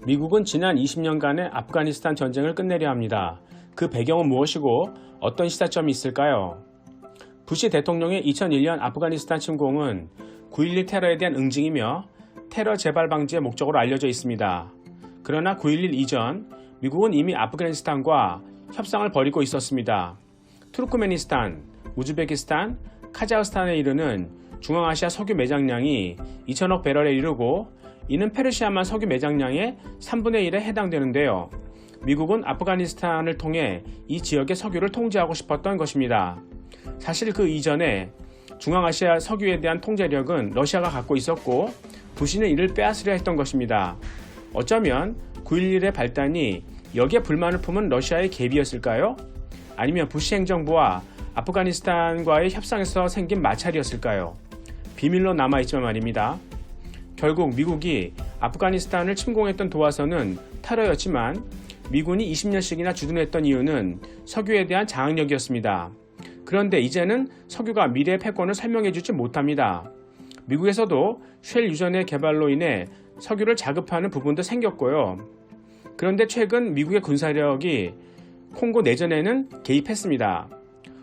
미국은 지난 20년간의 아프가니스탄 전쟁을 끝내려 합니다. 그 배경은 무엇이고 어떤 시사점이 있을까요? 부시 대통령의 2001년 아프가니스탄 침공은 9.11 테러에 대한 응징이며 테러 재발 방지의 목적으로 알려져 있습니다. 그러나 9.11 이전 미국은 이미 아프가니스탄과 협상을 벌이고 있었습니다. 투르크메니스탄, 우즈베키스탄, 카자흐스탄에 이르는 중앙아시아 석유 매장량이 2천억 배럴에 이르고 이는 페르시아만 석유 매장량의 3분의 1에 해당되는데요. 미국은 아프가니스탄을 통해 이 지역의 석유를 통제하고 싶었던 것입니다. 사실 그 이전에 중앙아시아 석유에 대한 통제력은 러시아가 갖고 있었고 부시는 이를 빼앗으려 했던 것입니다. 어쩌면 9.11의 발단이 여기에 불만을 품은 러시아의 계비였을까요? 아니면 부시 행정부와 아프가니스탄과의 협상에서 생긴 마찰이었을까요? 비밀로 남아있지만 말입니다. 결국 미국이 아프가니스탄을 침공했던 도화선은 테러였지만 미군이 20년씩이나 주둔했던 이유는 석유에 대한 장악력이었습니다. 그런데 이제는 석유가 미래의 패권을 설명해주지 못합니다. 미국에서도 쉘 유전의 개발로 인해 석유를 자급하는 부분도 생겼고요. 그런데 최근 미국의 군사력이 콩고 내전에는 개입했습니다.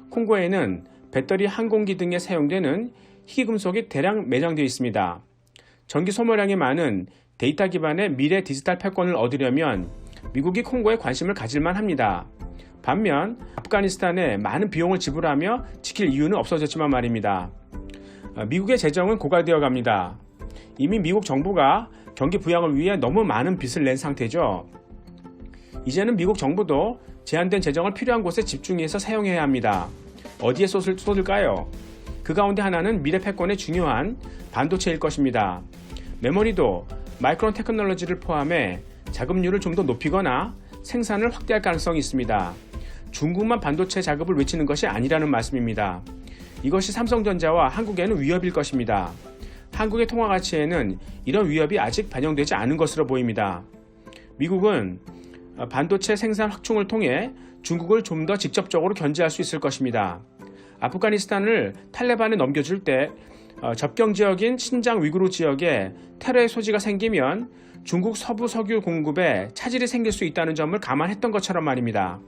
콩고에는 배터리 항공기 등에 사용되는 희귀금속이 대량 매장되어 있습니다. 전기 소모량이 많은 데이터 기반의 미래 디지털 패권을 얻으려면 미국이 콩고에 관심을 가질만 합니다. 반면 아프가니스탄에 많은 비용을 지불하며 지킬 이유는 없어졌지만 말입니다. 미국의 재정은 고갈되어 갑니다. 이미 미국 정부가 경기 부양을 위해 너무 많은 빚을 낸 상태죠. 이제는 미국 정부도 제한된 재정을 필요한 곳에 집중해서 사용해야 합니다. 어디에 쏟을까요? 그 가운데 하나는 미래 패권의 중요한 반도체일 것입니다. 메모리도 마이크론 테크놀로지를 포함해 자급률을 좀 더 높이거나 생산을 확대할 가능성이 있습니다. 중국만 반도체 자급을 외치는 것이 아니라는 말씀입니다. 이것이 삼성전자와 한국에는 위협일 것입니다. 한국의 통화 가치에는 이런 위협이 아직 반영되지 않은 것으로 보입니다. 미국은 반도체 생산 확충을 통해 중국을 좀 더 직접적으로 견제할 수 있을 것입니다. 아프가니스탄을 탈레반에 넘겨줄 때 접경 지역인 신장 위구르 지역에 테러의 소지가 생기면 중국 서부 석유 공급에 차질이 생길 수 있다는 점을 감안했던 것처럼 말입니다.